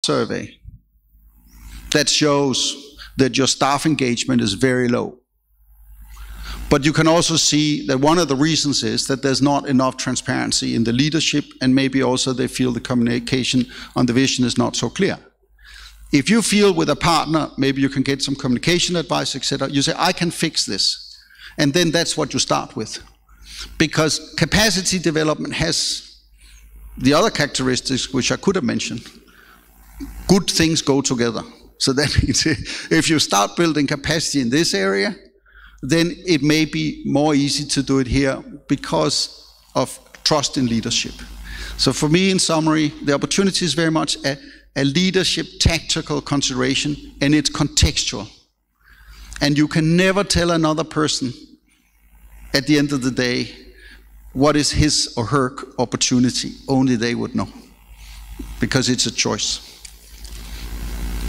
survey that shows that your staff engagement is very low. But you can also see that one of the reasons is that there's not enough transparency in the leadership, and maybe also they feel the communication on the vision is not so clear. If you feel with a partner, maybe you can get some communication advice, etc. You say, I can fix this. And then that's what you start with. Because capacity development has the other characteristics which I could have mentioned. Good things go together. So that means if you start building capacity in this area, then it may be more easy to do it here because of trust in leadership. So for me, in summary, the opportunity is very much a leadership tactical consideration, and it's contextual. And you can never tell another person at the end of the day what is his or her opportunity. Only they would know, because it's a choice.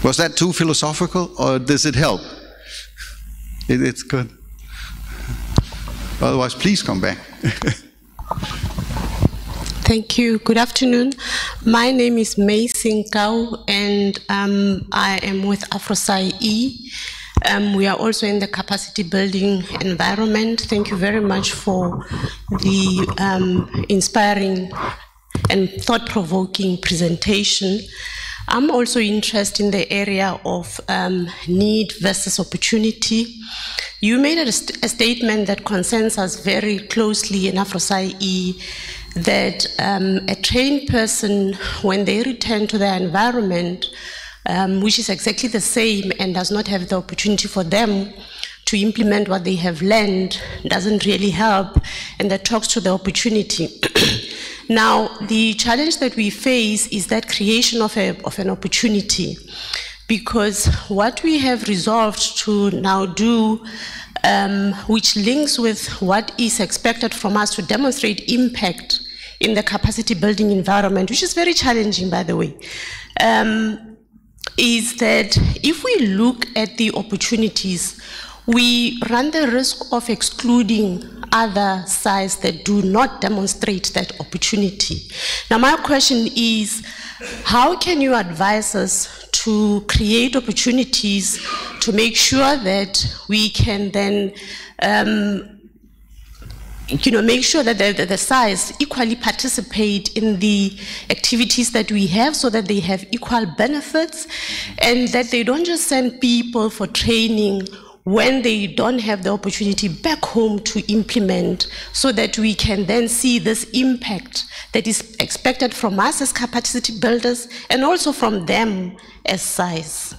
Was that too philosophical, or does it help? It's good. Otherwise, please come back. Thank you. Good afternoon. My name is Mei Sinkau, and I am with INTOSAI. We are also in the capacity building environment. Thank you very much for the inspiring and thought-provoking presentation. I'm also interested in the area of need versus opportunity. You made a statement that concerns us very closely in INTOSAI, that a trained person, when they return to their environment, which is exactly the same and does not have the opportunity for them to implement what they have learned, doesn't really help, and that talks to the opportunity. Now, the challenge that we face is that creation of an opportunity, because what we have resolved to now do, which links with what is expected from us to demonstrate impact in the capacity building environment, which is very challenging, by the way, is that if we look at the opportunities, we run the risk of excluding other sides that do not demonstrate that opportunity. Now, my question is, how can you advise us to create opportunities to make sure that we can then make sure that the sides equally participate in the activities that we have, so that they have equal benefits, and that they don't just send people for training when they don't have the opportunity back home to implement, so that we can then see this impact that is expected from us as capacity builders and also from them as size.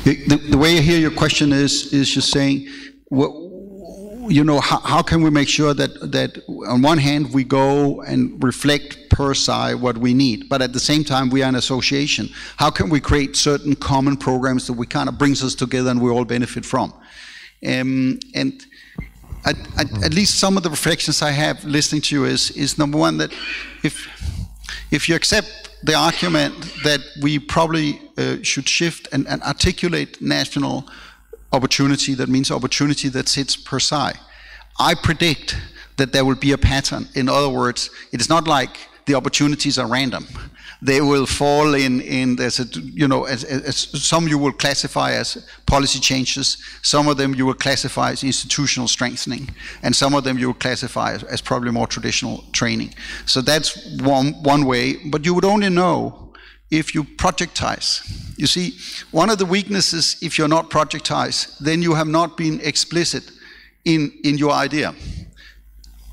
The way I hear your question is just saying, how can we make sure that on one hand we go and reflect per se what we need, but at the same time we are an association. How can we create certain common programs that we kind of brings us together and we all benefit from? And at least some of the reflections I have listening to you is number one, that if you accept the argument that we probably should shift and articulate national opportunity, that means opportunity that sits per se, I predict that there will be a pattern. In other words, it is not like the opportunities are random. They will fall in there's some you will classify as policy changes, some of them you will classify as institutional strengthening, and some of them you will classify as probably more traditional training. So that's one way, but you would only know if you projectize. You see, one of the weaknesses, if you're not projectize, then you have not been explicit in your idea.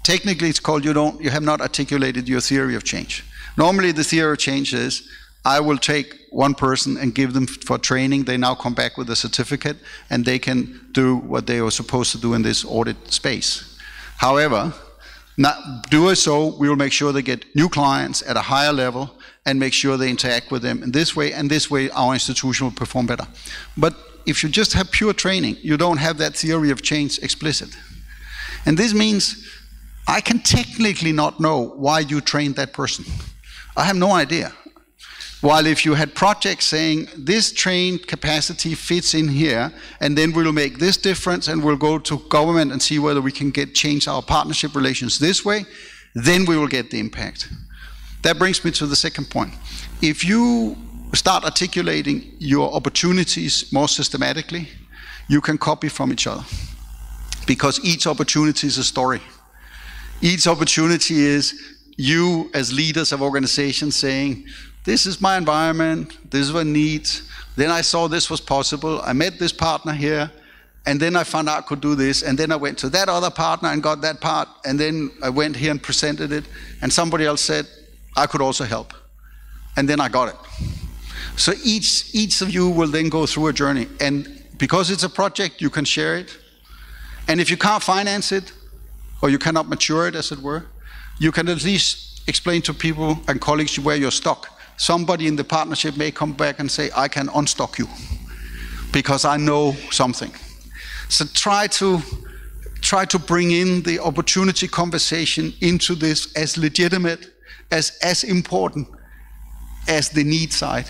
Technically, it's called you have not articulated your theory of change. Normally, the theory of change is, I will take one person and give them for training. They now come back with a certificate, and they can do what they were supposed to do in this audit space. However, doing so, we will make sure they get new clients at a higher level and make sure they interact with them in this way, and this way our institution will perform better. But if you just have pure training, you don't have that theory of change explicit. And this means I can technically not know why you trained that person. I have no idea. While if you had projects saying this trained capacity fits in here, and then we'll make this difference, and we'll go to government and see whether we can change our partnership relations this way, then we will get the impact. That brings me to the second point. If you start articulating your opportunities more systematically, you can copy from each other. Because each opportunity is a story. Each opportunity is you as leaders of organizations saying, this is my environment, this is what I need, then I saw this was possible, I met this partner here, and then I found out I could do this, and then I went to that other partner and got that part, and then I went here and presented it, and somebody else said, I could also help. And then I got it. So each of you will then go through a journey, and because it's a project, you can share it. And if you can't finance it, or you cannot mature it, as it were, you can at least explain to people and colleagues where you're stuck. Somebody in the partnership may come back and say, I can unstock you, because I know something. So try to bring in the opportunity conversation into this as legitimate, as important as the need side.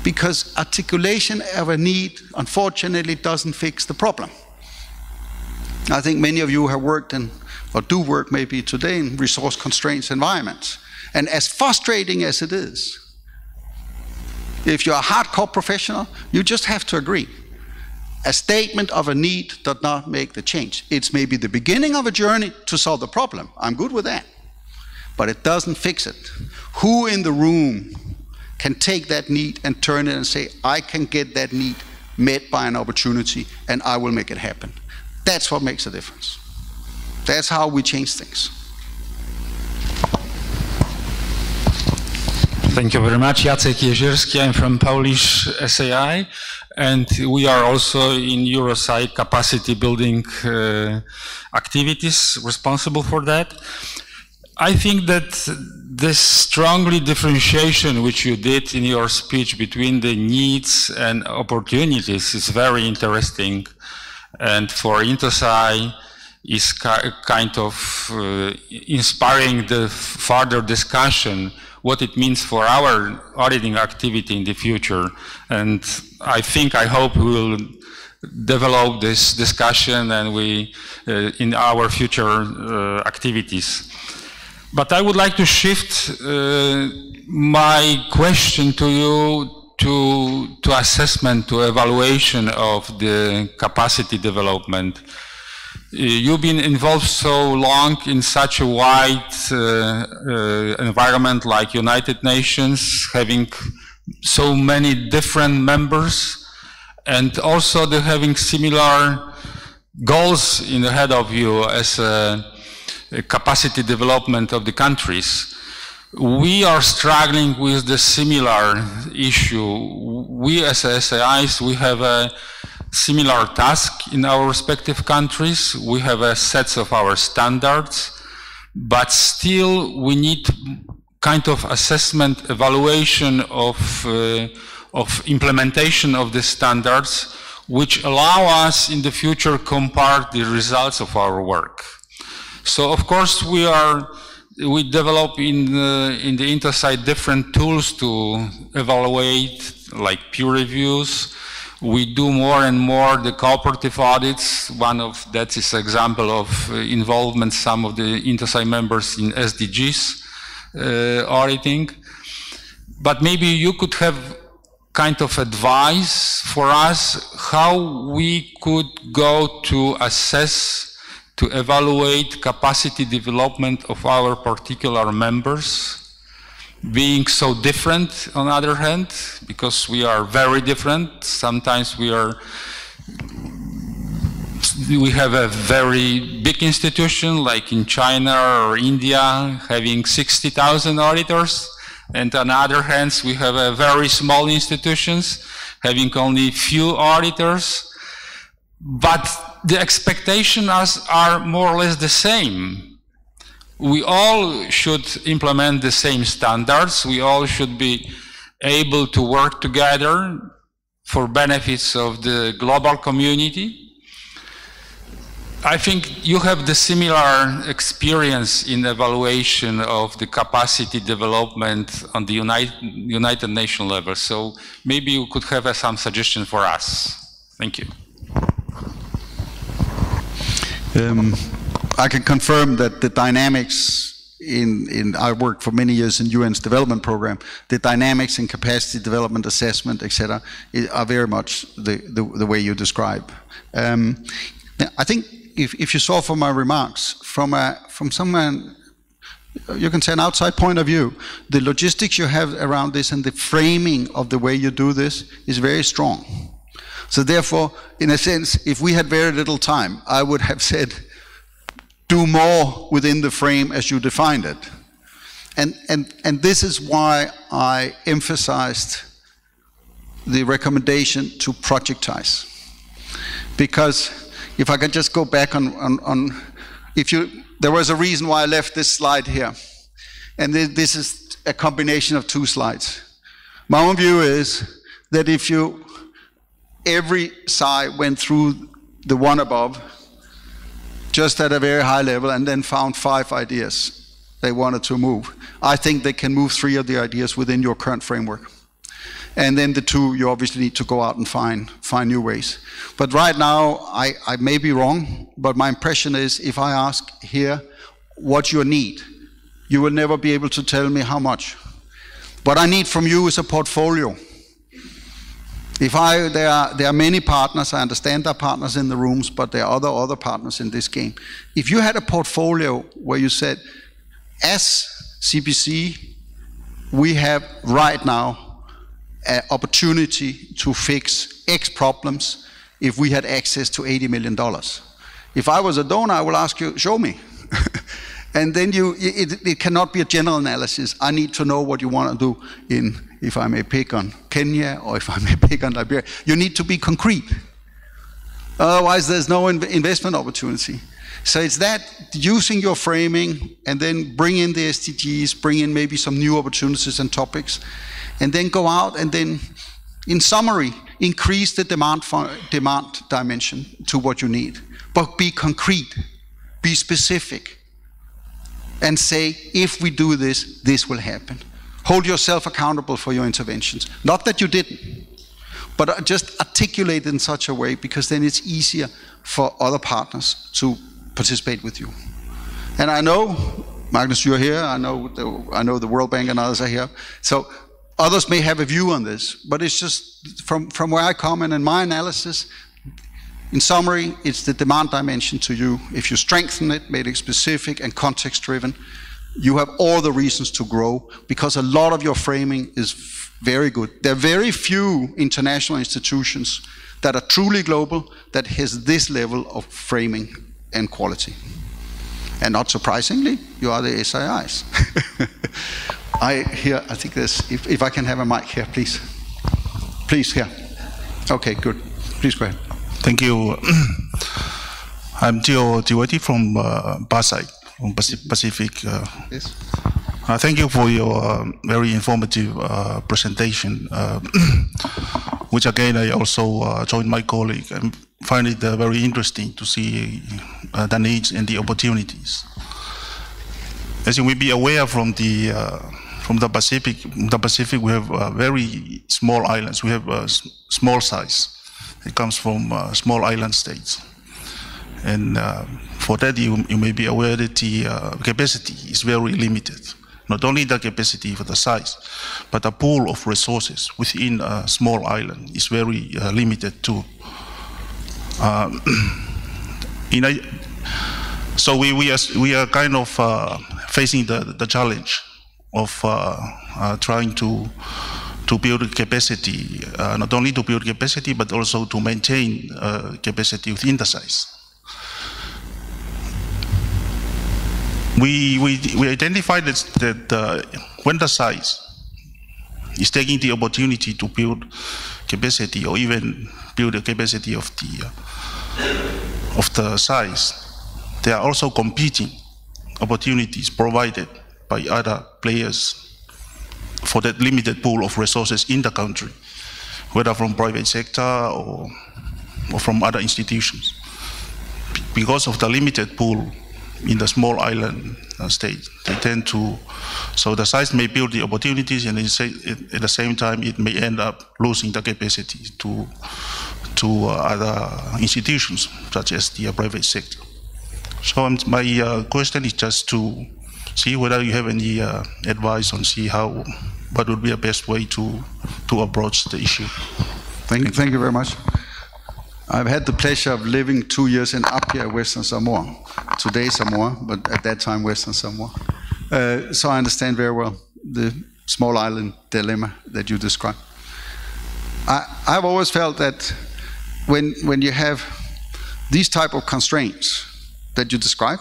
Because articulation of a need, unfortunately, doesn't fix the problem. I think many of you have worked in, or do work maybe today, in resource constraints environments. And as frustrating as it is, if you're a hardcore professional, you just have to agree. A statement of a need does not make the change. It's maybe the beginning of a journey to solve the problem. I'm good with that. But it doesn't fix it. Who in the room can take that need and turn it and say, I can get that need met by an opportunity and I will make it happen? That's what makes a difference. That's how we change things. Thank you very much. Jacek Jezierski. I'm from Polish SAI, and we are also in INTOSAI capacity building activities responsible for that. I think that this strongly differentiation which you did in your speech between the needs and opportunities is very interesting, and for INTOSAI is kind of inspiring the further discussion what it means for our auditing activity in the future. And I hope we will develop this discussion and we in our future activities. But I would like to shift my question to you to assessment, to evaluation of the capacity development. You've been involved so long in such a wide environment like United Nations, having so many different members, and also having similar goals in ahead of you as a capacity development of the countries. We are struggling with the similar issue. We as SAIs, we have a similar task in our respective countries. We have a sets of our standards, but still we need kind of assessment, evaluation of implementation of the standards, which allow us in the future compare the results of our work. So of course we develop in the INTOSAI different tools to evaluate, like peer reviews. We do more and more the cooperative audits. One of that is an example of involvement some of the INTOSAI members in SDGs auditing. But maybe you could have kind of advice for us how we could go to assess, to evaluate capacity development of our particular members, being so different on the other hand, because we are very different. Sometimes we have a very big institution like in China or India having 60,000 auditors, and on the other hand we have a very small institutions having only few auditors, but the expectations are more or less the same. We all should implement the same standards. We all should be able to work together for benefits of the global community. I think you have the similar experience in evaluation of the capacity development on the United Nations level. So maybe you could have some suggestion for us. Thank you. I can confirm that the dynamics I worked for many years in UN's development program, the dynamics in capacity development, assessment, etc., are very much the way you describe. I think if you saw from my remarks, from someone, you can say an outside point of view, the logistics you have around this and the framing of the way you do this is very strong. So therefore, in a sense, if we had very little time, I would have said, do more within the frame as you defined it. And this is why I emphasized the recommendation to projectize. Because if I could just go back there was a reason why I left this slide here. And this is a combination of two slides. My own view is that if every side went through the one above, just at a very high level, and then found 5 ideas they wanted to move, I think they can move 3 of the ideas within your current framework. And then the 2, you obviously need to go out and find new ways. But right now, I may be wrong, but my impression is if I ask here what you need, you will never be able to tell me how much. What I need from you is a portfolio. There are many partners, I understand there are partners in the rooms, but there are other partners in this game. If you had a portfolio where you said, as CBC, we have right now an opportunity to fix X problems if we had access to $80 million. If I was a donor, I will ask you, show me. And then it cannot be a general analysis. I need to know what you want to do in, if I may pick on Kenya, or if I may pick on Liberia. You need to be concrete. Otherwise, there's no investment opportunity. So it's that, using your framing, and then bring in the SDGs, bring in maybe some new opportunities and topics, and then go out and then, in summary, increase the demand dimension to what you need. But be concrete, be specific, and say, if we do this, this will happen. Hold yourself accountable for your interventions. Not that you didn't, but just articulate it in such a way, because then it's easier for other partners to participate with you. And I know, Magnus, you're here, I know the World Bank and others are here, so others may have a view on this, but it's just from where I come and in my analysis, in summary, it's the demand dimension to you. If you strengthen it, make it specific and context-driven, you have all the reasons to grow, because a lot of your framing is very good. There are very few international institutions that are truly global that has this level of framing and quality. And not surprisingly, you are the SIIs. I think there's, if I can have a mic here, please. Please, here. Okay, good. Please go ahead. Thank you. I'm Gio Diwati from BASAI, from Pacific. Yes. Thank you for your very informative presentation, which again I also joined my colleague and find it very interesting to see the needs and the opportunities. As you may be aware, from the Pacific we have very small islands. We have small size. It comes from small island states. And for that, you may be aware that the capacity is very limited. Not only the capacity for the size, but the pool of resources within a small island is very limited too. So we are kind of facing the challenge of trying to build capacity, not only to build capacity, but also to maintain capacity within the size. We identified that when the size is taking the opportunity to build capacity, or even build the capacity of the size, there are also competing opportunities provided by other players for that limited pool of resources in the country, whether from private sector or from other institutions. Because of the limited pool in the small island state, they tend to, so the size may build the opportunities, and at the same time it may end up losing the capacity to other institutions, such as the private sector. So my question is just to see whether you have any advice on what would be the best way to approach the issue. Thank you very much. I've had the pleasure of living 2 years in Apia, Western Samoa. Today Samoa, but at that time Western Samoa. So I understand very well the small island dilemma that you described. I've always felt that when you have these type of constraints that you describe,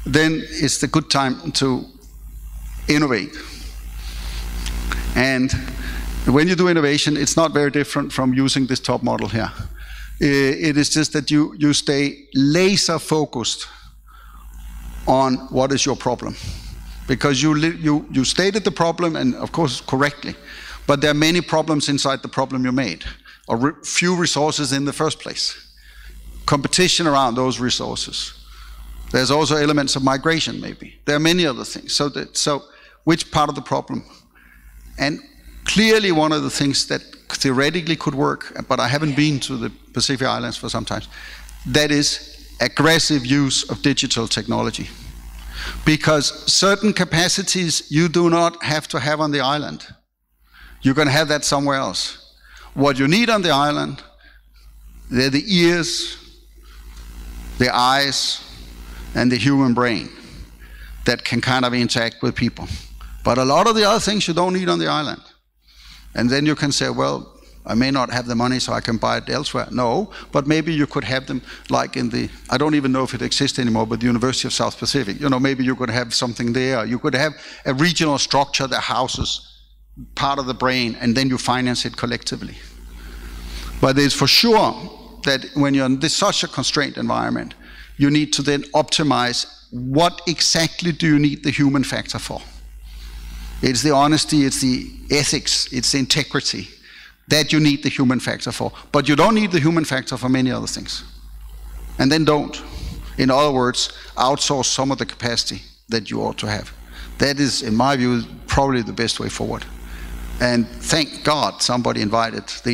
then it's the good time to innovate. And when you do innovation, it's not very different from using this top model here. It is just that you stay laser focused on what is your problem. Because you stated the problem, and of course correctly, but there are many problems inside the problem you made, or few resources in the first place. Competition around those resources. There's also elements of migration maybe. There are many other things. So which part of the problem? And clearly one of the things that theoretically could work, but I haven't been to the Pacific Islands for some time, that is aggressive use of digital technology. Because certain capacities you do not have to have on the island. You're going to have that somewhere else. What you need on the island, they're the ears, the eyes, and the human brain that can kind of interact with people. But a lot of the other things you don't need on the island. And then you can say, well, I may not have the money so I can buy it elsewhere. No, but maybe you could have them like in the, I don't even know if it exists anymore, but the University of South Pacific. You know, maybe you could have something there. You could have a regional structure that houses part of the brain, and then you finance it collectively. But it's for sure that when you're in such a constrained environment, you need to then optimize what exactly do you need the human factor for. It's the honesty, it's the ethics, it's the integrity that you need the human factor for. But you don't need the human factor for many other things. And then don't. In other words, outsource some of the capacity that you ought to have. That is, in my view, probably the best way forward. And thank God somebody invented the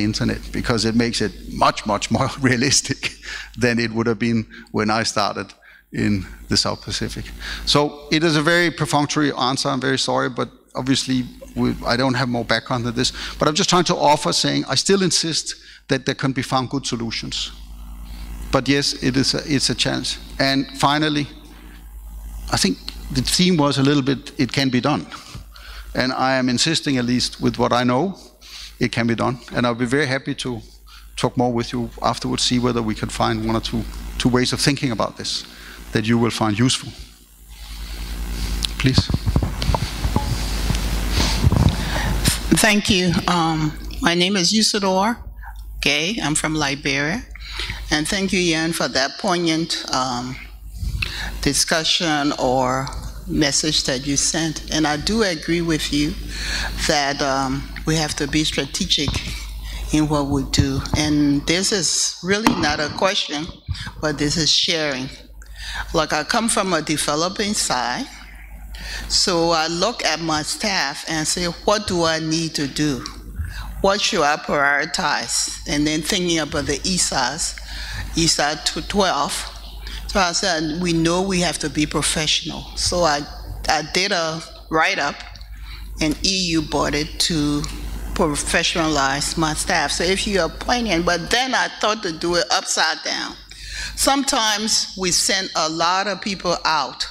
internet, because it makes it much, much more realistic than it would have been when I started in the South Pacific. So it is a very perfunctory answer. I'm very sorry, but obviously I don't have more background than this. But I'm just trying to offer saying I still insist that there can be found good solutions. But yes, it's a challenge. And finally, I think the theme was a little bit, it can be done. And I am insisting, at least with what I know, it can be done. And I'll be very happy to talk more with you afterwards, see whether we can find one or two ways of thinking about this that you will find useful. Please. Thank you. My name is Usador Gay. I'm from Liberia. And thank you, Jan, for that poignant discussion or message that you sent. And I do agree with you that we have to be strategic in what we do. And this is really not a question, but this is sharing. Like, I come from a developing side, so I look at my staff and say, what do I need to do? What should I prioritize? And then thinking about the ESAs, ESA 12, so I said, we know we have to be professional. So I did a write-up, and EU bought it to professionalize my staff. So if you're appointing, but then I thought to do it upside down. Sometimes we send a lot of people out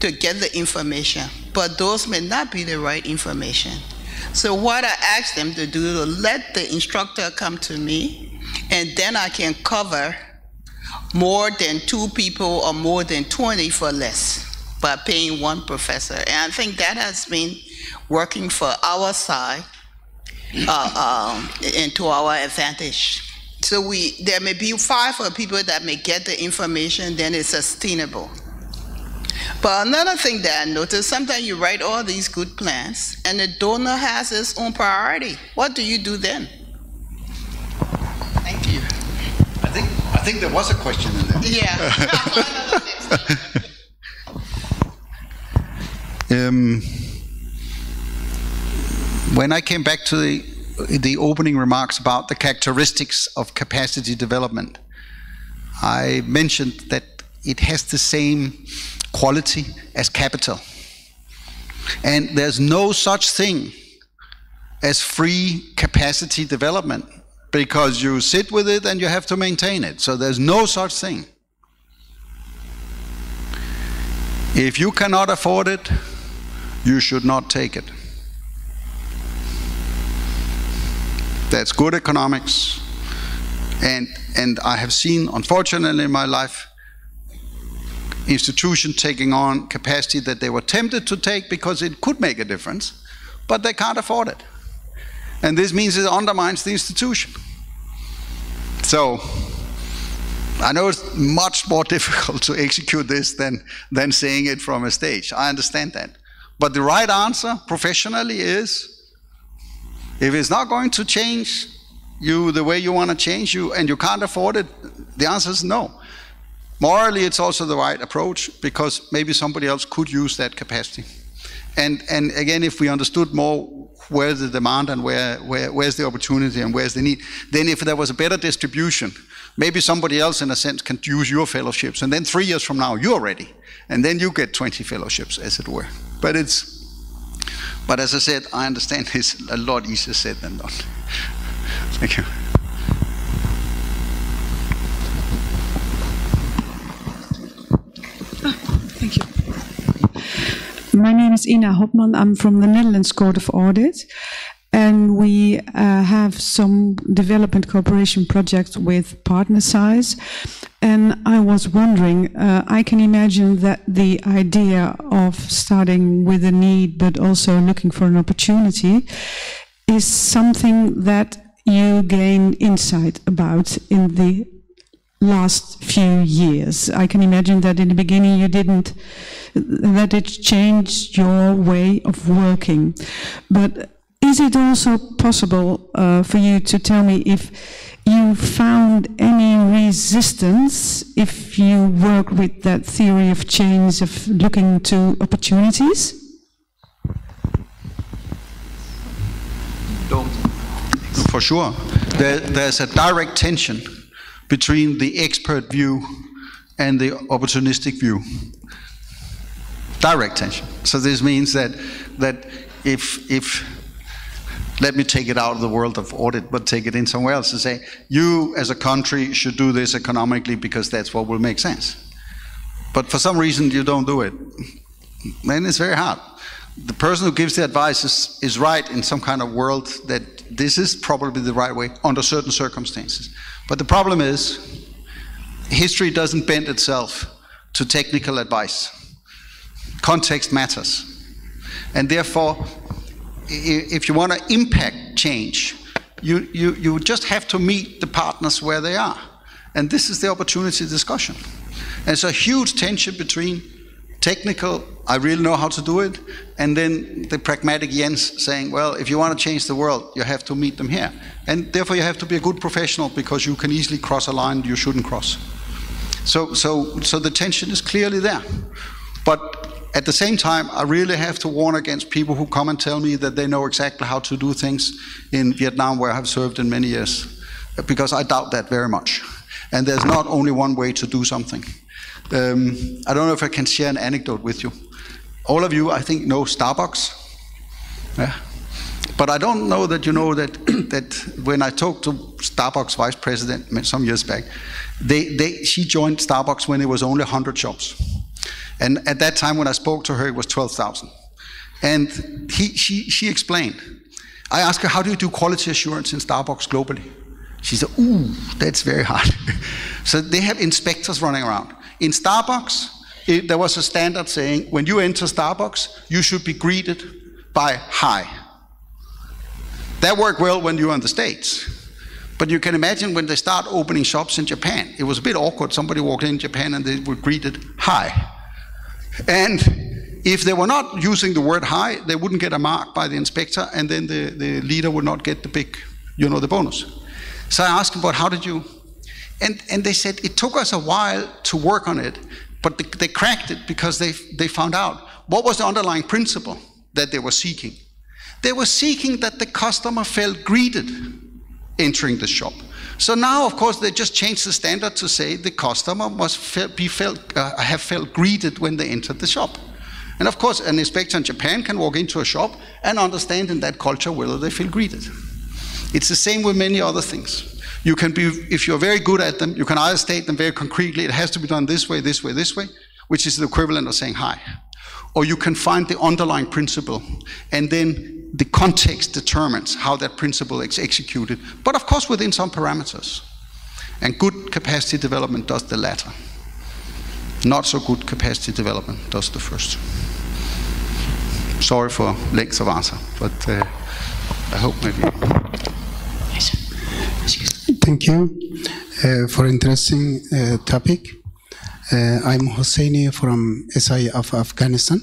to get the information, but those may not be the right information. So what I asked them to do, to let the instructor come to me, and then I can cover more than 2 people or more than 20 for less by paying 1 professor. And I think that has been working for our side and to our advantage. So there may be 5 people that may get the information, then it's sustainable. But another thing that I noticed, sometimes you write all these good plans and the donor has his own priority. What do you do then? Thank you. I think there was a question in there. Yeah. When I came back to the opening remarks about the characteristics of capacity development, I mentioned that it has the same quality as capital. And there's no such thing as free capacity development, because you sit with it and you have to maintain it. So there's no such thing. If you cannot afford it, you should not take it. That's good economics. And I have seen, unfortunately in my life, institutions taking on capacity that they were tempted to take because it could make a difference, but they can't afford it. And this means it undermines the institution. So I know it's much more difficult to execute this than saying it from a stage. I understand that. But the right answer professionally is, if it's not going to change you the way you want to change you and you can't afford it, the answer is no. Morally, it's also the right approach, because maybe somebody else could use that capacity. And again, if we understood more where's the demand and where's the opportunity and where's the need, then if there was a better distribution, maybe somebody else in a sense can use your fellowships, and then 3 years from now you're ready, and then you get 20 fellowships, as it were. But as I said, I understand it's a lot easier said than done. Thank you. Thank you. My name is Ina Hopman. I'm from the Netherlands Court of Audit, and we have some development cooperation projects with partner size. And I was wondering, I can imagine that the idea of starting with a need but also looking for an opportunity is something that you gain insight about in the last few years. I can imagine that in the beginning you didn't, that it changed your way of working. But is it also possible for you to tell me if you found any resistance if you work with that theory of change, of looking to opportunities? For sure. There's a direct tension between the expert view and the opportunistic view. Direct tension. So this means that if let me take it out of the world of audit, but take it in somewhere else and say, you as a country should do this economically because that's what will make sense. But for some reason you don't do it. Then it's very hard. The person who gives the advice is right in some kind of world that this is probably the right way under certain circumstances. But the problem is, history doesn't bend itself to technical advice. Context matters. And therefore, if you want to impact change, you just have to meet the partners where they are. And this is the opportunity discussion. And it's a huge tension between technical, I really know how to do it, and then the pragmatic Jens saying, well, if you want to change the world, you have to meet them here. And therefore you have to be a good professional, because you can easily cross a line you shouldn't cross. So the tension is clearly there. But at the same time, I really have to warn against people who come and tell me that they know exactly how to do things in Vietnam, where I have served in many years, because I doubt that very much. And there's not only one way to do something. I don't know if I can share an anecdote with you. All of you, I think, know Starbucks. Yeah. But I don't know that you know that when I talked to Starbucks vice president some years back, she joined Starbucks when it was only 100 shops. And at that time when I spoke to her, it was 12,000. And she explained. I asked her, how do you do quality assurance in Starbucks globally? She said, ooh, that's very hard. So they have inspectors running around. In Starbucks, there was a standard saying, when you enter Starbucks, you should be greeted by hi. That worked well when you were in the States. But you can imagine when they start opening shops in Japan, it was a bit awkward. Somebody walked in Japan and they were greeted hi. And if they were not using the word hi, they wouldn't get a mark by the inspector, and then the leader would not get the big, the bonus. So I asked them, but how did you? And they said, it took us a while to work on it, but they cracked it because they found out what was the underlying principle that they were seeking. They were seeking that the customer felt greeted entering the shop. So now, of course, they just changed the standard to say the customer must have felt greeted when they entered the shop. And of course, an inspector in Japan can walk into a shop and understand in that culture whether they feel greeted. It's the same with many other things. You can be, if you're very good at them, you can either state them very concretely, it has to be done this way, this way, this way, which is the equivalent of saying hi. Or you can find the underlying principle, and then the context determines how that principle is executed, but of course within some parameters. And good capacity development does the latter. Not so good capacity development does the first. Sorry for length of answer, but I hope maybe. Thank you for interesting topic. I'm Hosseini from SI of Afghanistan.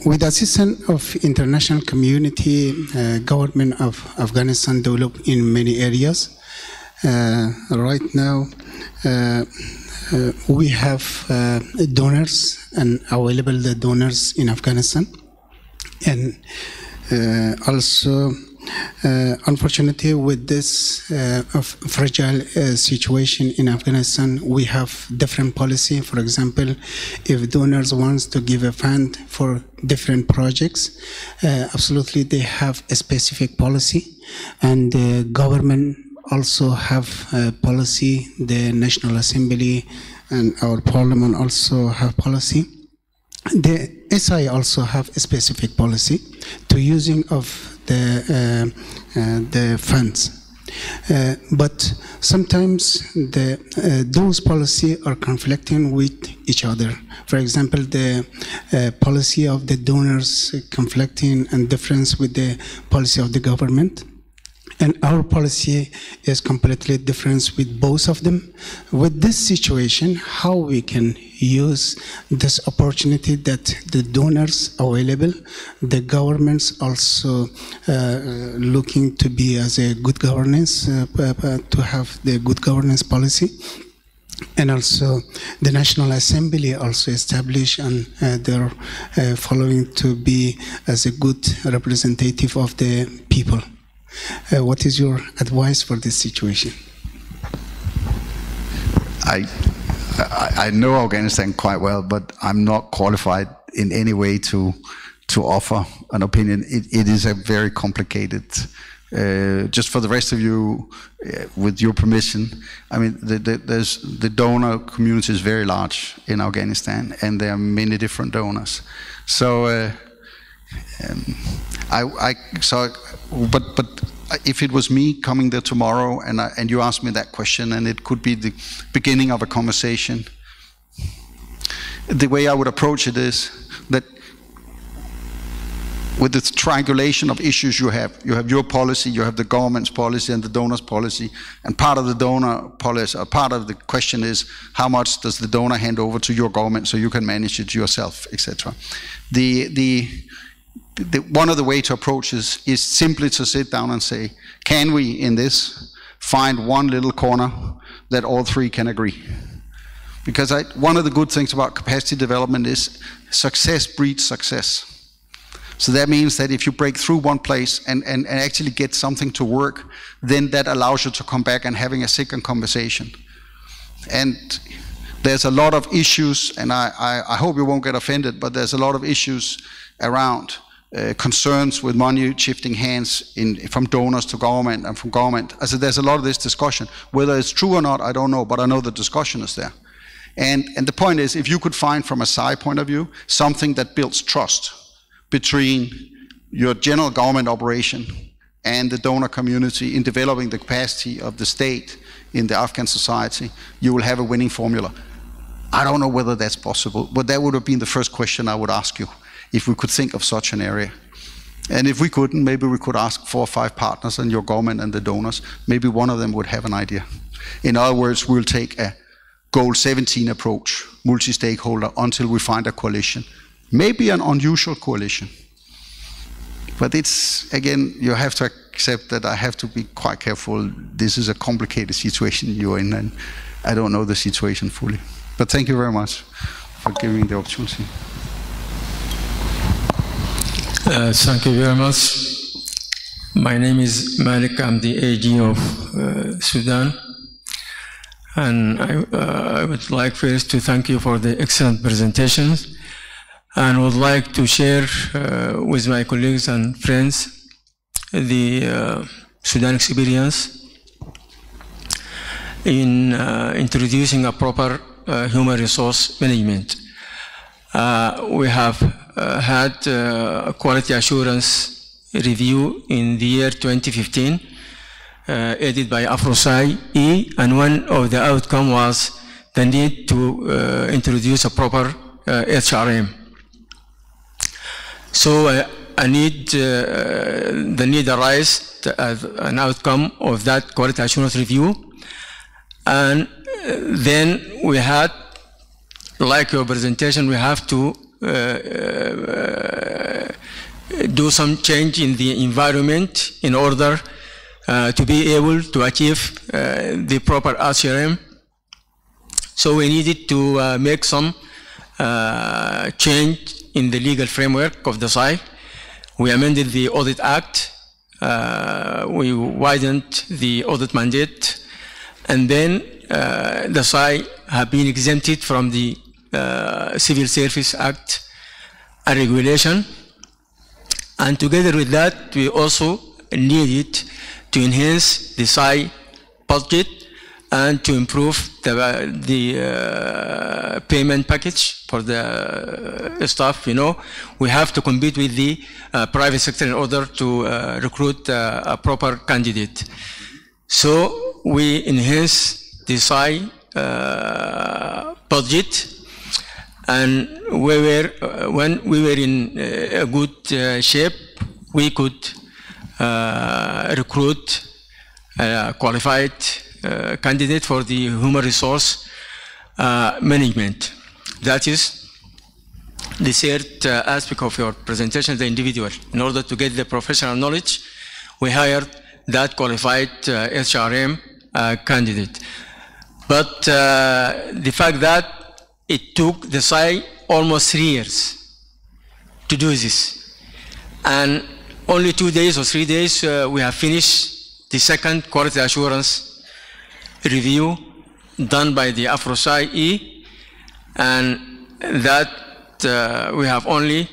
With assistance of international community, government of Afghanistan developed in many areas. Right now, we have donors and available the donors in Afghanistan, and also unfortunately with this fragile situation in Afghanistan, we have different policy. For example, if donors wants to give a fund for different projects, absolutely they have a specific policy, and the government also have a policy. The National Assembly and our Parliament also have policy. The SI also have a specific policy to using of the funds. But sometimes those policies are conflicting with each other. For example, the policy of the donors conflicting and difference with the policy of the government. And our policy is completely different with both of them. With this situation, how we can use this opportunity that the donors available, the governments also looking to be as a good governance, to have the good governance policy. And also the National Assembly also established, and they're following to be as a good representative of the people. What is your advice for this situation? I know Afghanistan quite well, but I'm not qualified in any way to offer an opinion. It is a very complicated. Just for the rest of you, with your permission, I mean, the donor community is very large in Afghanistan, and there are many different donors. So. But if it was me coming there tomorrow and you asked me that question, and it could be the beginning of a conversation, the way I would approach it is that with the triangulation of issues you have your policy, you have the government's policy and the donor's policy, and part of the donor policy, part of the question is how much does the donor hand over to your government so you can manage it yourself, etc. One of the way to approach this is simply to sit down and say, can we in this find one little corner that all three can agree? Because one of the good things about capacity development is success breeds success. So that means that if you break through one place and actually get something to work, then that allows you to come back and having a second conversation. And there's a lot of issues, and I hope you won't get offended, but there's a lot of issues around concerns with money shifting hands from donors to government and from government. So there's a lot of this discussion. Whether it's true or not, I don't know, but I know the discussion is there. And the point is, if you could find from a SI point of view something that builds trust between your general government operation and the donor community in developing the capacity of the state in the Afghan society, you will have a winning formula. I don't know whether that's possible, but that would have been the first question I would ask you, if we could think of such an area. And if we couldn't, maybe we could ask 4 or 5 partners and your government and the donors. Maybe one of them would have an idea. In other words, we'll take a goal 17 approach, multi-stakeholder, until we find a coalition. Maybe an unusual coalition. But it's, again, you have to accept that I have to be quite careful. This is a complicated situation you're in, and I don't know the situation fully. But thank you very much for giving me the opportunity. Thank you very much. My name is Malik. I'm the AG of Sudan. And I would like first to thank you for the excellent presentations, and would like to share with my colleagues and friends the Sudan experience in introducing a proper human resource management. We have had a quality assurance review in the year 2015, aided by INTOSAI, and one of the outcomes was the need to introduce a proper HRM. So the need arose as an outcome of that quality assurance review, and then we had, like your presentation, we have to do some change in the environment in order to be able to achieve the proper HRM. So we needed to make some change in the legal framework of the SAI. We amended the Audit Act, we widened the audit mandate, and then the SAI have been exempted from the Civil Service Act and regulation. And together with that, we also needed to enhance the SAI budget and to improve the payment package for the staff. You know, we have to compete with the private sector in order to recruit a proper candidate. So we enhance the SAI budget, and when we were in a good shape, we could recruit a qualified candidate for the human resource management. That is the third aspect of your presentation, the individual. In order to get the professional knowledge, we hired that qualified HRM candidate. But the fact that it took the SAI almost 3 years to do this. And only 2 days or 3 days, we have finished the second quality assurance review done by the INTOSAI, and that we have only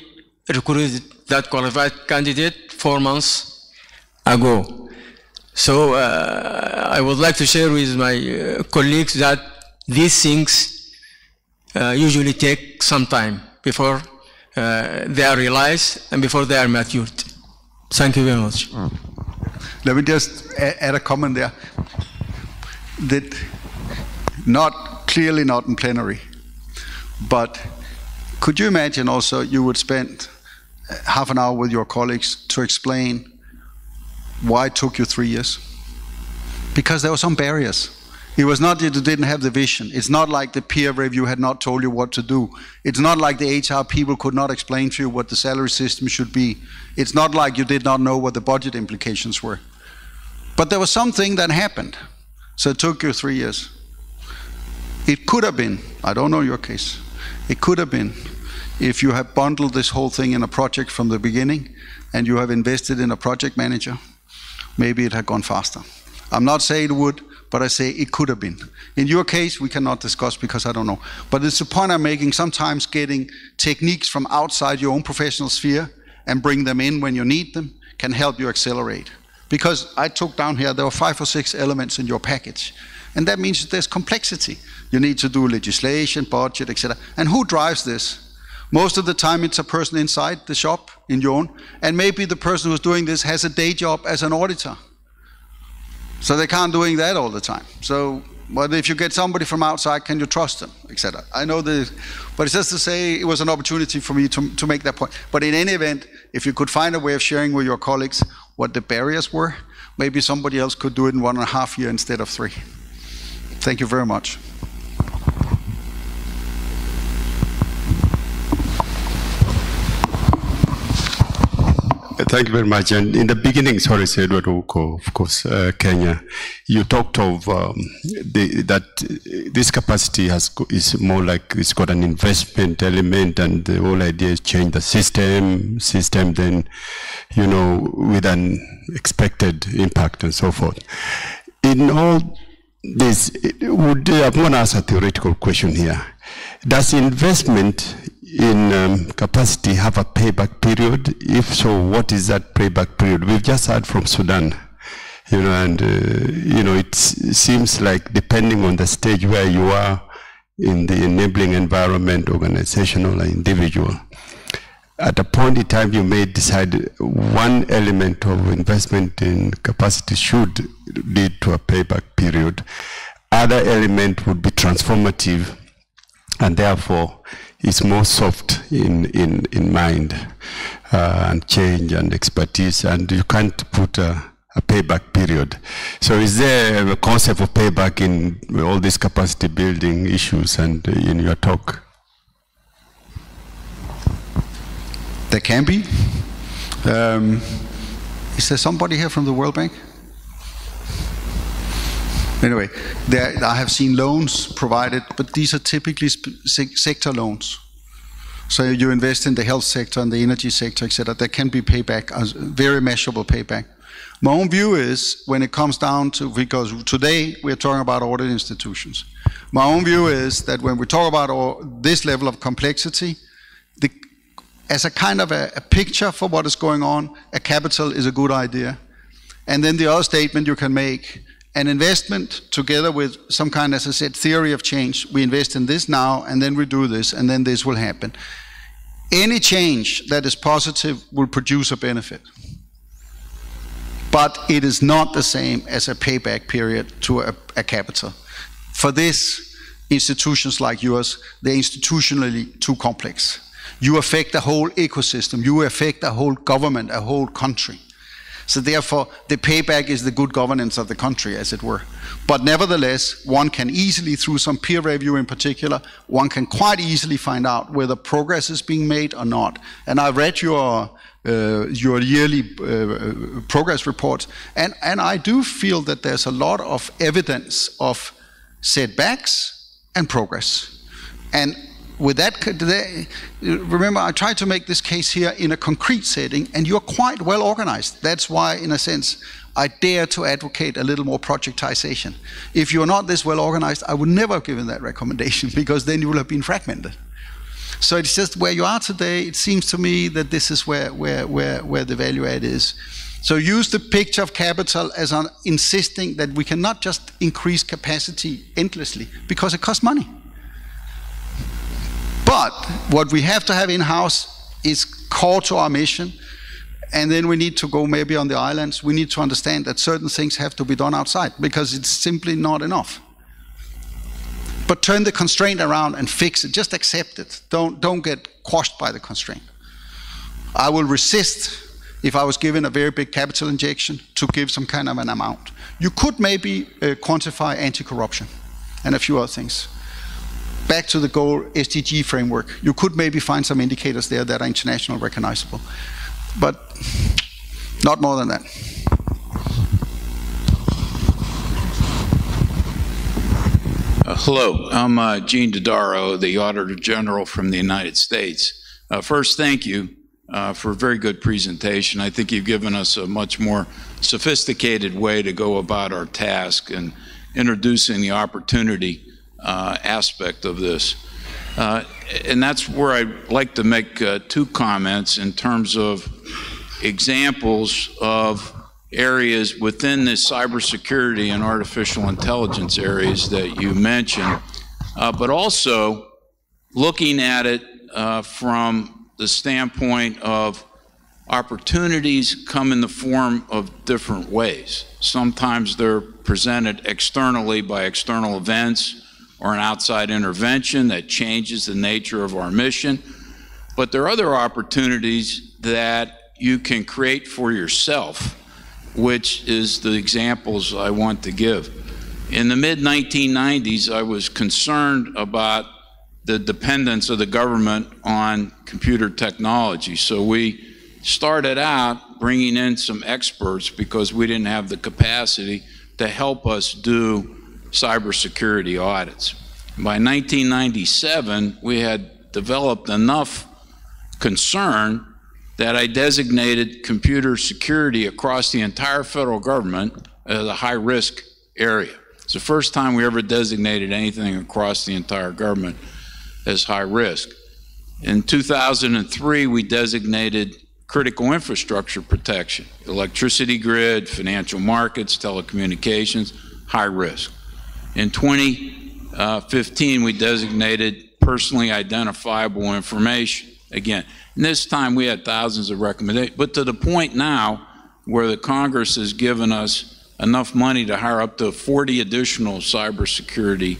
recruited that qualified candidate 4 months ago. So I would like to share with my colleagues that these things usually take some time before they are realized and before they are matured. Thank you very much. Let me just add a comment there. That clearly not in plenary, but could you imagine also you would spend half an hour with your colleagues to explain why it took you 3 years? Because there were some barriers. It was not that you didn't have the vision. It's not like the peer review had not told you what to do. It's not like the HR people could not explain to you what the salary system should be. It's not like you did not know what the budget implications were. But there was something that happened. So it took you 3 years. It could have been, I don't know your case, it could have been if you had bundled this whole thing in a project from the beginning and you have invested in a project manager, maybe it had gone faster. I'm not saying it would, but I say it could have been. In your case, we cannot discuss because I don't know. But it's the point I'm making, sometimes getting techniques from outside your own professional sphere and bring them in when you need them can help you accelerate. Because I took down here, there were 5 or 6 elements in your package. And that means that there's complexity. You need to do legislation, budget, etc. And who drives this? Most of the time it's a person inside the shop, in your own, and maybe the person who's doing this has a day job as an auditor. So they can't doing that all the time. So, but if you get somebody from outside, can you trust them, etc. I know this, but it's just to say it was an opportunity for me to make that point. But in any event, if you could find a way of sharing with your colleagues what the barriers were, maybe somebody else could do it in 1.5 years instead of 3. Thank you very much. Thank you very much. And in the beginning, sorry, Edward Oko, of course, Kenya, you talked of that this capacity is more like it's got an investment element, and the whole idea is change the system, then, you know, with an expected impact and so forth. In all this, I'm going to ask a theoretical question here. Does investment in capacity have a payback period? If so, what is that payback period? We've just heard from Sudan, you know, and you know, it seems like depending on the stage where you are in the enabling environment, organizational or individual, at a point in time you may decide one element of investment in capacity should lead to a payback period. Other element would be transformative, and therefore it's more soft in mind and change and expertise, and you can't put a payback period. So is there a concept of payback in all these capacity building issues and in your talk? There can be. Is there somebody here from the World Bank? Anyway, I have seen loans provided, but these are typically sector loans. So you invest in the health sector and the energy sector, etc. There can be payback, very measurable payback. My own view is, when it comes down to, because today we're talking about audit institutions, my own view is that when we talk about this level of complexity, as a kind of a picture for what is going on, a capital is a good idea. And then the other statement you can make, an investment together with some kind, as I said, theory of change. We invest in this now, and then we do this, and then this will happen. Any change that is positive will produce a benefit. But it is not the same as a payback period to a capital. For this, institutions like yours, they're institutionally too complex. You affect the whole ecosystem. You affect the whole government, a whole country. So therefore, the payback is the good governance of the country, as it were. But nevertheless, one can easily, through some peer review in particular, one can quite easily find out whether progress is being made or not. And I read your yearly progress reports, and I do feel that there's a lot of evidence of setbacks and progress. And with that, remember, I tried to make this case here in a concrete setting, and you're quite well organized. That's why, in a sense, I dare to advocate a little more projectization. If you're not this well organized, I would never have given that recommendation, because then you will have been fragmented. So it's just where you are today. It seems to me that this is where the value add is. So use the picture of capital as insisting that we cannot just increase capacity endlessly, because it costs money. But what we have to have in-house is core to our mission, and then we need to go maybe on the islands. We need to understand that certain things have to be done outside, because it's simply not enough. But turn the constraint around and fix it. Just accept it. Don't get quashed by the constraint. I will resist, if I was given a very big capital injection, to give some kind of an amount. You could maybe quantify anti-corruption and a few other things. Back to the goal SDG framework. You could maybe find some indicators there that are international recognizable, but not more than that. Hello, I'm Gene Dodaro, the Auditor General from the United States. First, thank you for a very good presentation. I think you've given us a much more sophisticated way to go about our task and introducing the opportunity aspect of this. And that's where I'd like to make two comments in terms of examples of areas within the cybersecurity and artificial intelligence areas that you mentioned, but also looking at it from the standpoint of opportunities come in the form of different ways. Sometimes they're presented externally by external events or an outside intervention that changes the nature of our mission. But there are other opportunities that you can create for yourself, which is the examples I want to give. In the mid-1990s, I was concerned about the dependence of the government on computer technology. So we started out bringing in some experts because we didn't have the capacity to help us do cybersecurity audits. By 1997, we had developed enough concern that I designated computer security across the entire federal government as a high-risk area. It's the first time we ever designated anything across the entire government as high risk. In 2003, we designated critical infrastructure protection, electricity grid, financial markets, telecommunications, high risk. In 2015, we designated personally identifiable information. Again, and this time we had thousands of recommendations, but to the point now where the Congress has given us enough money to hire up to 40 additional cybersecurity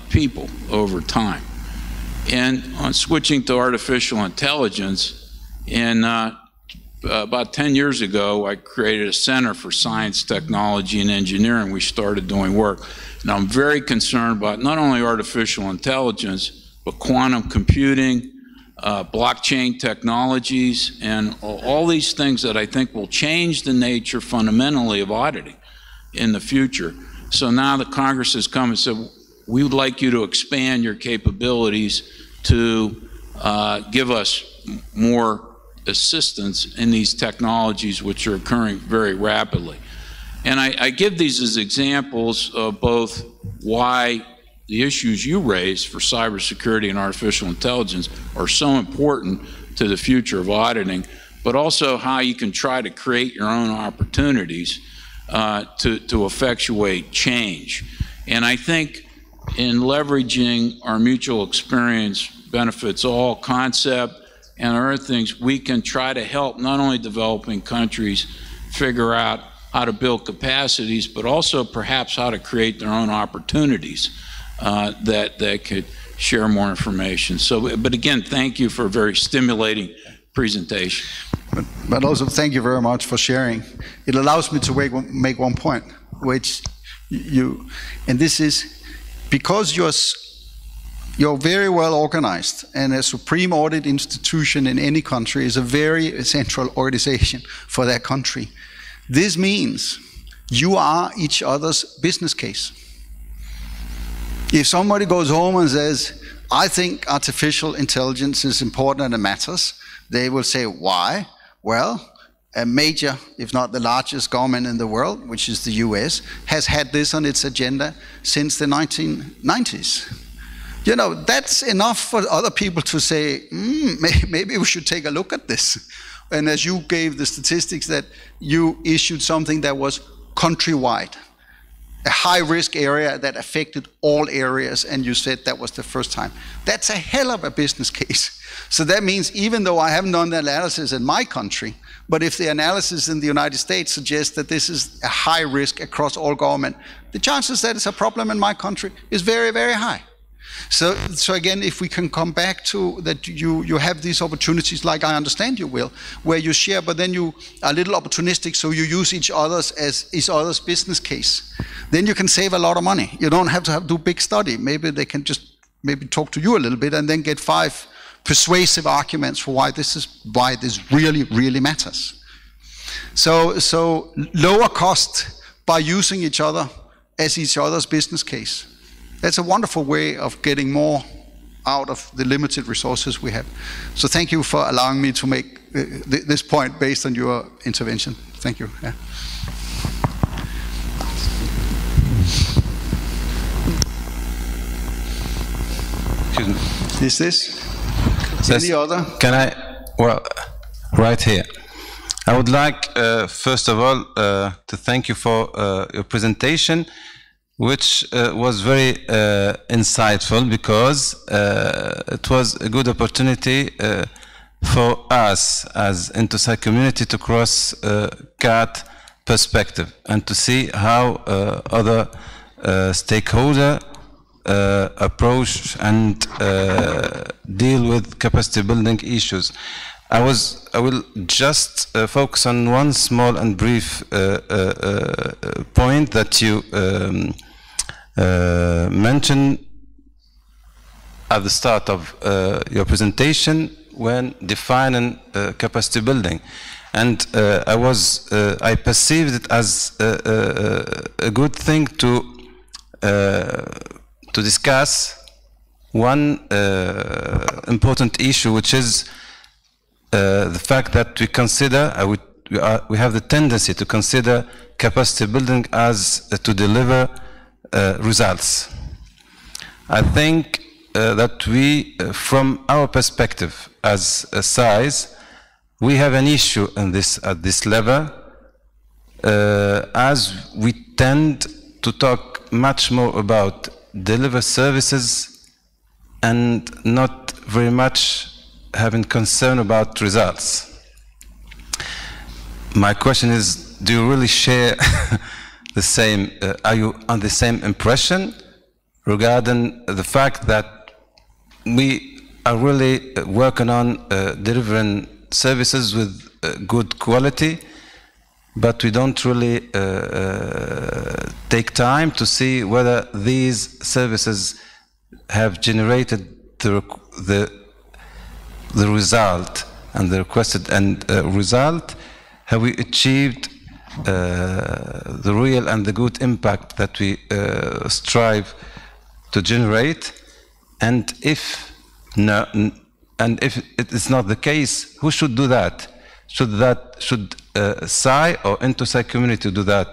people over time. And on switching to artificial intelligence, about 10 years ago, I created a Center for Science, Technology, and Engineering. We started doing work. And I'm very concerned about not only artificial intelligence, but quantum computing, blockchain technologies, and all these things that I think will change the nature fundamentally of auditing in the future. So now the Congress has come and said, we would like you to expand your capabilities to give us more assistance in these technologies which are occurring very rapidly. And I give these as examples of both why the issues you raise for cybersecurity and artificial intelligence are so important to the future of auditing, but also how you can try to create your own opportunities to effectuate change. And I think in leveraging our mutual experience benefits all concept and other things, we can try to help not only developing countries figure out how to build capacities, but also perhaps how to create their own opportunities that could share more information. So, but again, thank you for a very stimulating presentation. But also thank you very much for sharing. It allows me to make one point, which and this is because you're very well organized, and a supreme audit institution in any country is a very central organization for that country. This means you are each other's business case. If somebody goes home and says, I think artificial intelligence is important and it matters, they will say, why? Well, a major, if not the largest government in the world, which is the US, has had this on its agenda since the 1990s. You know, that's enough for other people to say, maybe we should take a look at this. And as you gave the statistics that you issued something that was countrywide, a high-risk area that affected all areas, and you said that was the first time. That's a hell of a business case. So that means even though I haven't done the analysis in my country, but if the analysis in the United States suggests that this is a high risk across all government, the chances that it's a problem in my country is very, very high. So again, if we can come back to that, you have these opportunities, like I understand you will, where you share, but then you are a little opportunistic, so you use each other's as each other's business case. Then you can save a lot of money. You don't have to do big study. Maybe they can just talk to you a little bit and then get 5 persuasive arguments for why this really, really matters. So lower cost by using each other as each other's business case. That's a wonderful way of getting more out of the limited resources we have. So thank you for allowing me to make this point based on your intervention. Thank you. Yeah. Excuse me. Is this? Any other? Can I? Well, right here. I would like, first of all, to thank you for your presentation, which was very insightful, because it was a good opportunity for us as INTOSAI community to cross CAT perspective and to see how other stakeholders approach and deal with capacity building issues. I will just focus on one small and brief point that you mentioned at the start of your presentation, when defining capacity building. And I perceived it as a good thing to discuss one important issue, which is the fact that we consider, we have the tendency to consider capacity building as to deliver results. I think that we, from our perspective as a size, we have an issue in this, at this level, as we tend to talk much more about deliver services and not very much having concern about results. My question is, do you really share the same, are you on the same impression regarding the fact that we are really working on delivering services with good quality, but we don't really take time to see whether these services have generated the result and the requested result? Have we achieved the real and the good impact that we strive to generate? And if no, and if it is not the case, who should do that? Should SAI or INTOSAI community do that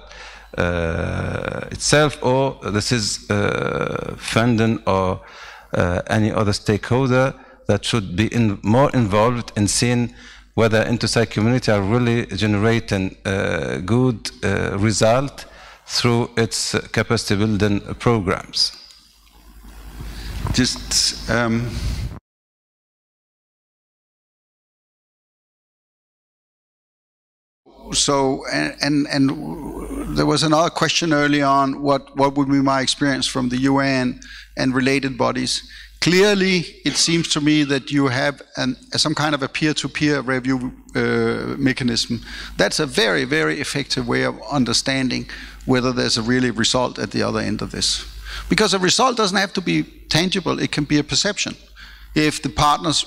itself, or this is funding or any other stakeholder that should be more involved in seeing whether INTOSAI community are really generating good result through its capacity building programs? Just so, and there was another question early on, what would be my experience from the UN and related bodies? Clearly, it seems to me that you have some kind of a peer-to-peer review mechanism. That's a very, very effective way of understanding whether there's a really result at the other end of this. Because a result doesn't have to be tangible, it can be a perception. If the partners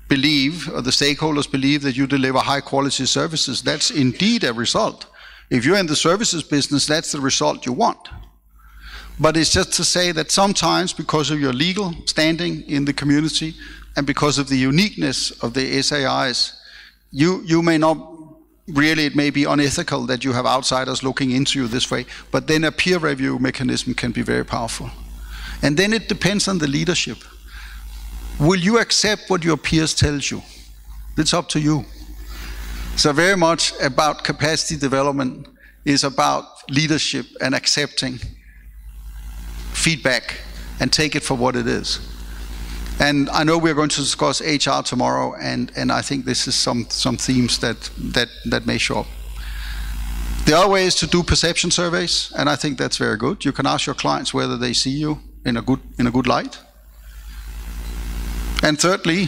believe, or the stakeholders believe, that you deliver high quality services, that's indeed a result. If you're in the services business, that's the result you want. But it's just to say that sometimes, because of your legal standing in the community and because of the uniqueness of the SAIs, you may not really, it may be unethical that you have outsiders looking into you this way, but then a peer review mechanism can be very powerful. And then it depends on the leadership. Will you accept what your peers tell you? It's up to you. So very much about capacity development is about leadership and accepting feedback and take it for what it is. And I know we're going to discuss HR tomorrow, and I think this is some themes that may show up. The other way is to do perception surveys, and I think that's very good. You can ask your clients whether they see you in a good light. And thirdly,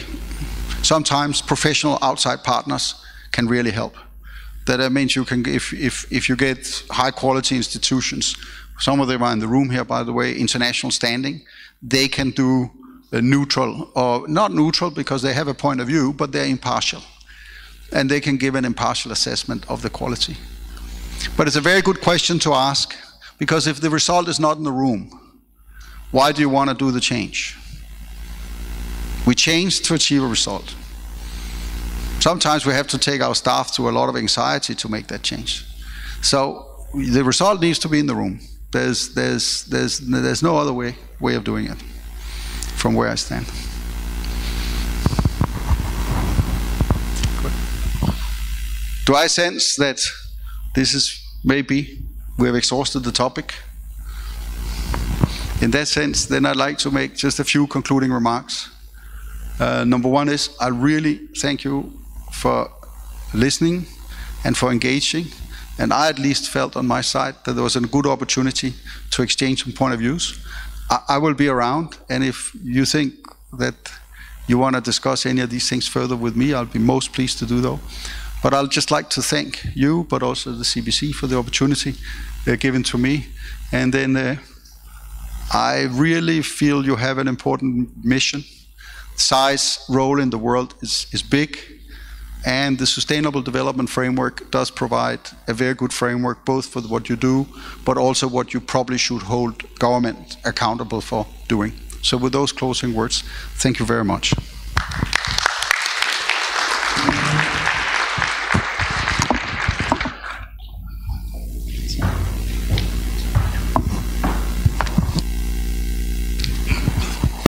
sometimes professional outside partners can really help. That means you can, if you get high quality institutions, some of them are in the room here, by the way, international standing, they can do a neutral, or not neutral because they have a point of view, but they're impartial. And they can give an impartial assessment of the quality. But it's a very good question to ask, because if the result is not in the room, why do you want to do the change? We change to achieve a result. Sometimes we have to take our staff to a lot of anxiety to make that change. So the result needs to be in the room. There's no other way of doing it from where I stand. Do I sense that this is maybe we have exhausted the topic? In that sense, then I'd like to make just a few concluding remarks. Number one is, I really thank you for listening and for engaging. And I at least felt on my side that there was a good opportunity to exchange some point of views. I will be around, and if you think that you want to discuss any of these things further with me, I'll be most pleased to do so. But I'll just like to thank you, but also the CBC for the opportunity given to me. And then I really feel you have an important mission size role in the world is big, and the Sustainable Development Framework does provide a very good framework both for what you do, but also what you probably should hold government accountable for doing. So with those closing words, thank you very much.